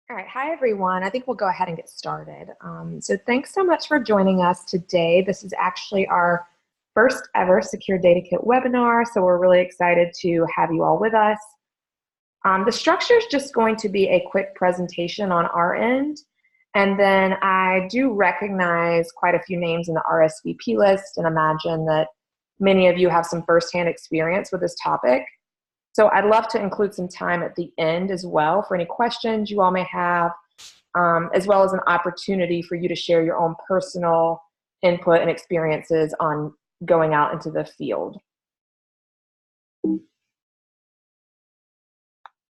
All right, hi everyone. I think we'll go ahead and get started. So thanks so much for joining us today. This is actually our first ever Secure Data Kit webinar, so we're really excited to have you all with us. The structure is just going to be a quick presentation on our end, and then I do recognize quite a few names in the RSVP list and imagine that many of you have some firsthand experience with this topic. So I'd love to include some time at the end as well for any questions you all may have, as well as an opportunity for you to share your own personal input and experiences on going out into the field.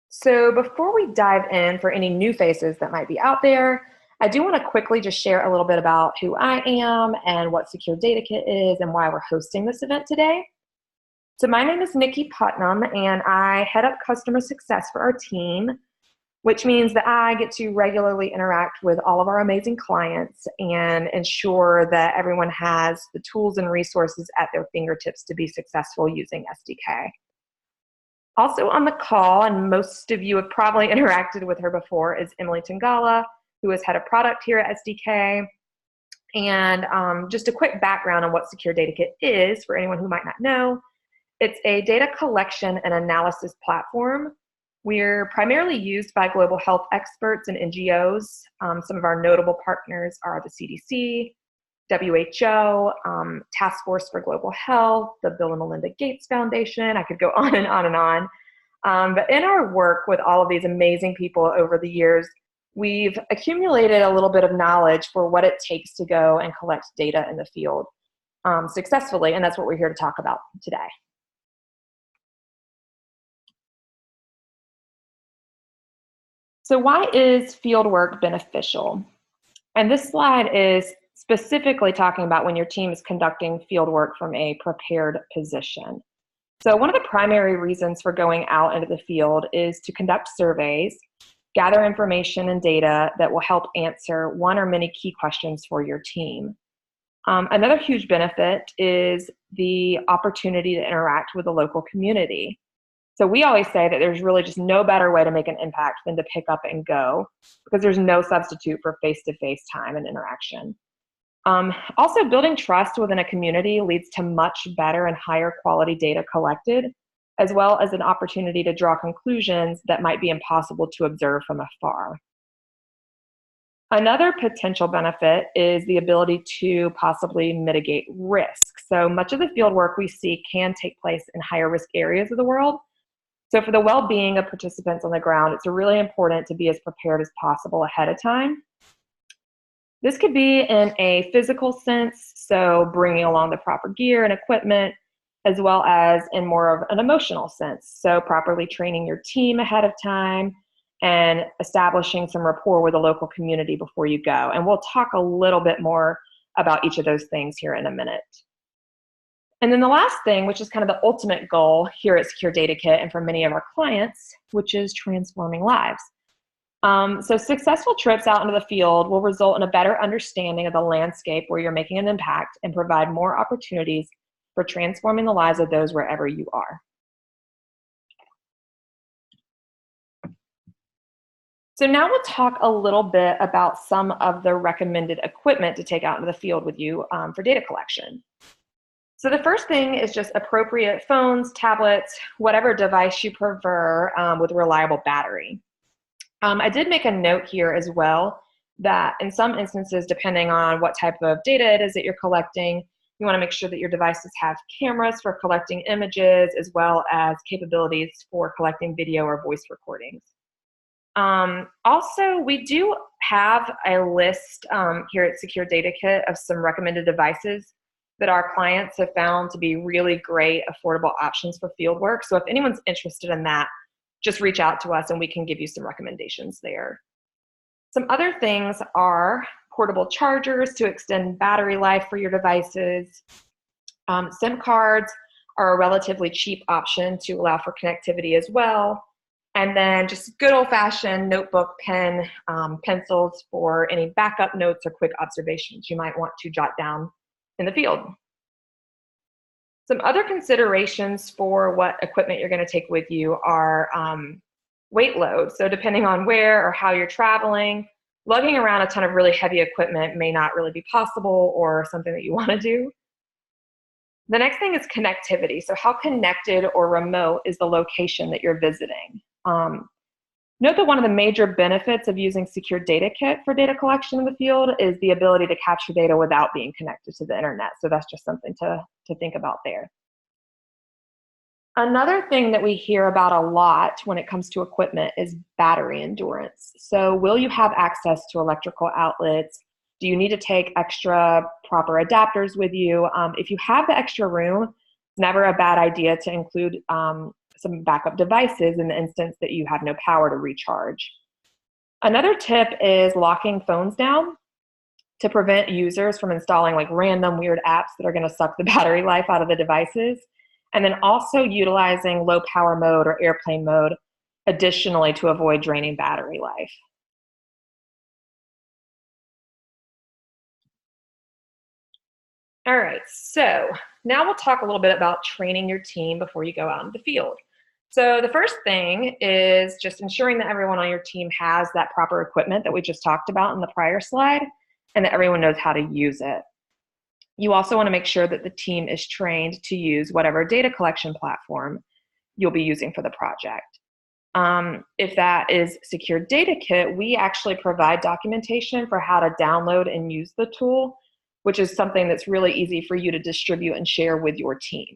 So before we dive in for any new faces that might be out there, I do want to quickly just share a little bit about who I am and what Secure Data Kit is and why we're hosting this event today. So my name is Nikki Putnam, and I head up customer success for our team, which means that I get to regularly interact with all of our amazing clients and ensure that everyone has the tools and resources at their fingertips to be successful using SDK. Also on the call, and most of you have probably interacted with her before, is Emily Tangala, who is head of product here at SDK. And just a quick background on what Secure Data Kit is for anyone who might not know. It's a data collection and analysis platform. We're primarily used by global health experts and NGOs. Some of our notable partners are the CDC, WHO, Task Force for Global Health, the Bill and Melinda Gates Foundation. I could go on and on and on. But in our work with all of these amazing people over the years, we've accumulated a little bit of knowledge for what it takes to go and collect data in the field successfully, and that's what we're here to talk about today. So why is fieldwork beneficial? And this slide is specifically talking about when your team is conducting fieldwork from a prepared position. So one of the primary reasons for going out into the field is to conduct surveys, gather information and data that will help answer one or many key questions for your team. Another huge benefit is the opportunity to interact with the local community. So we always say that there's really just no better way to make an impact than to pick up and go, because there's no substitute for face-to-face time and interaction. Also, building trust within a community leads to much better and higher quality data collected, as well as an opportunity to draw conclusions that might be impossible to observe from afar. Another potential benefit is the ability to possibly mitigate risk. So much of the field work we see can take place in higher risk areas of the world. So for the well-being of participants on the ground, it's really important to be as prepared as possible ahead of time. This could be in a physical sense, so bringing along the proper gear and equipment, as well as in more of an emotional sense, so properly training your team ahead of time and establishing some rapport with the local community before you go. And we'll talk a little bit more about each of those things here in a minute. And then the last thing, which is kind of the ultimate goal here at Secure Data Kit and for many of our clients, which is transforming lives. So successful trips out into the field will result in a better understanding of the landscape where you're making an impact and provide more opportunities for transforming the lives of those wherever you are. So now we'll talk a little bit about some of the recommended equipment to take out into the field with you for data collection. So the first thing is just appropriate phones, tablets, whatever device you prefer with a reliable battery. I did make a note here as well that in some instances, depending on what type of data it is that you're collecting, you want to make sure that your devices have cameras for collecting images as well as capabilities for collecting video or voice recordings. Also, we do have a list here at Secure Data Kit of some recommended devices that our clients have found to be really great, affordable options for fieldwork. So if anyone's interested in that, just reach out to us and we can give you some recommendations there. Some other things are portable chargers to extend battery life for your devices. SIM cards are a relatively cheap option to allow for connectivity as well. And then just good old-fashioned notebook, pen, pencils for any backup notes or quick observations you might want to jot down in the field. Some other considerations for what equipment you're going to take with you are weight load. So depending on where or how you're traveling, lugging around a ton of really heavy equipment may not really be possible or something that you want to do. The next thing is connectivity. So how connected or remote is the location that you're visiting? Note that one of the major benefits of using Secure Data Kit for data collection in the field is the ability to capture data without being connected to the internet. So that's just something to think about there. Another thing that we hear about a lot when it comes to equipment is battery endurance. So will you have access to electrical outlets? Do you need to take extra proper adapters with you? If you have the extra room, it's never a bad idea to include some backup devices in the instance that you have no power to recharge. Another tip is locking phones down to prevent users from installing like random weird apps that are going to suck the battery life out of the devices. And then also utilizing low power mode or airplane mode additionally to avoid draining battery life. All right, so now we'll talk a little bit about training your team before you go out in the field. So the first thing is just ensuring that everyone on your team has that proper equipment that we just talked about in the prior slide and that everyone knows how to use it. You also want to make sure that the team is trained to use whatever data collection platform you'll be using for the project. If that is Secure Data Kit, we actually provide documentation for how to download and use the tool, which is something that's really easy for you to distribute and share with your team.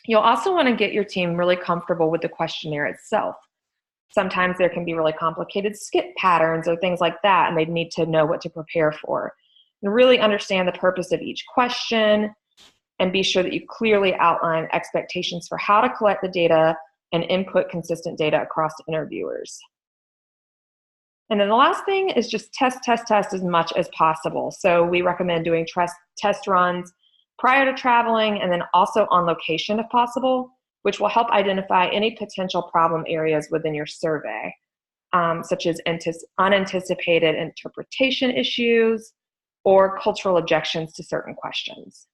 You'll also want to get your team really comfortable with the questionnaire itself. Sometimes there can be really complicated skip patterns or things like that, and they need to know what to prepare for. And really understand the purpose of each question, and be sure that you clearly outline expectations for how to collect the data and input consistent data across interviewers. And then the last thing is just test as much as possible. So we recommend doing test runs prior to traveling and then also on location if possible, which will help identify any potential problem areas within your survey, such as unanticipated interpretation issues or cultural objections to certain questions.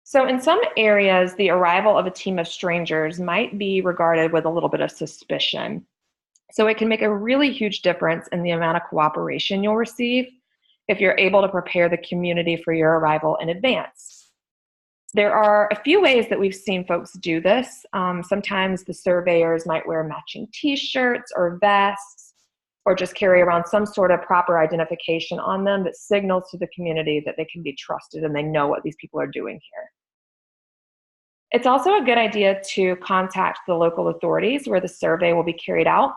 So in some areas, the arrival of a team of strangers might be regarded with a little bit of suspicion. So it can make a really huge difference in the amount of cooperation you'll receive if you're able to prepare the community for your arrival in advance. There are a few ways that we've seen folks do this. Sometimes the surveyors might wear matching t-shirts or vests, or just carry around some sort of proper identification on them that signals to the community that they can be trusted and they know what these people are doing here. It's also a good idea to contact the local authorities where the survey will be carried out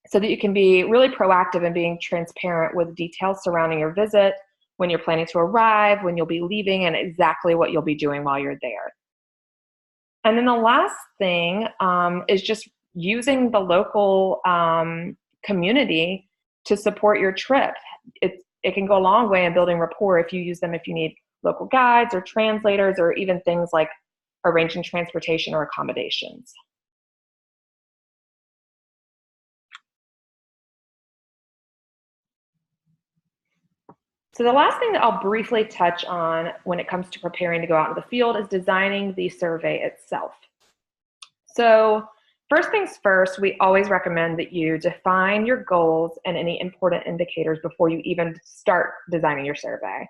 so that you can be really proactive in being transparent with details surrounding your visit, when you're planning to arrive, when you'll be leaving, and exactly what you'll be doing while you're there. And then the last thing is just using the local community to support your trip. It can go a long way in building rapport if you use them, if you need local guides or translators or even things like arranging transportation or accommodations. So the last thing that I'll briefly touch on when it comes to preparing to go out into the field is designing the survey itself. So first things first, we always recommend that you define your goals and any important indicators before you even start designing your survey.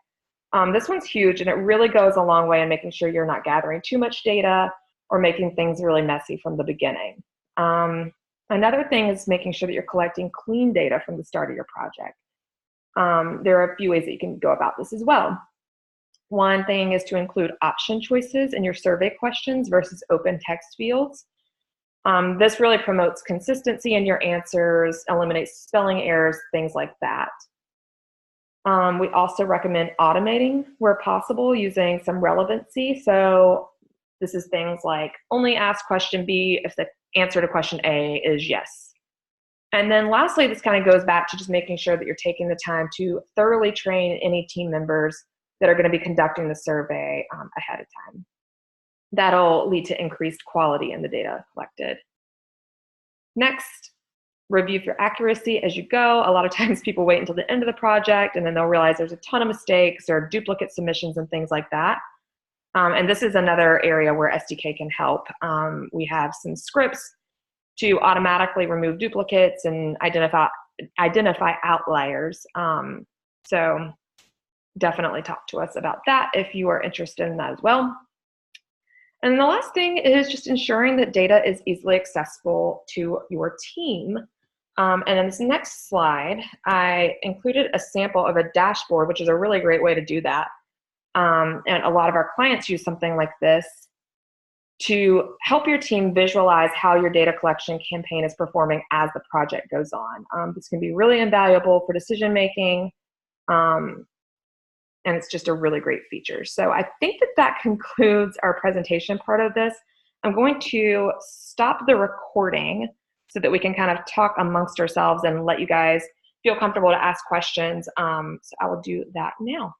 This one's huge, and it really goes a long way in making sure you're not gathering too much data or making things really messy from the beginning. Another thing is making sure that you're collecting clean data from the start of your project. There are a few ways that you can go about this as well. One thing is to include option choices in your survey questions versus open text fields. This really promotes consistency in your answers, eliminates spelling errors, things like that. We also recommend automating where possible using some relevancy. So this is things like only ask question B if the answer to question A is yes. And then lastly, this kind of goes back to just making sure that you're taking the time to thoroughly train any team members that are going to be conducting the survey ahead of time. That'll lead to increased quality in the data collected. Next, review for accuracy as you go. A lot of times people wait until the end of the project and then they'll realize there's a ton of mistakes or duplicate submissions and things like that. And this is another area where SDK can help. We have some scripts to automatically remove duplicates and identify outliers. So definitely talk to us about that if you are interested in that as well. And the last thing is just ensuring that data is easily accessible to your team. And in this next slide, I included a sample of a dashboard, which is a really great way to do that. And a lot of our clients use something like this to help your team visualize how your data collection campaign is performing as the project goes on. This can be really invaluable for decision making, and it's just a really great feature. So I think that concludes our presentation part of this. I'm going to stop the recording so that we can kind of talk amongst ourselves and let you guys feel comfortable to ask questions. So I will do that now.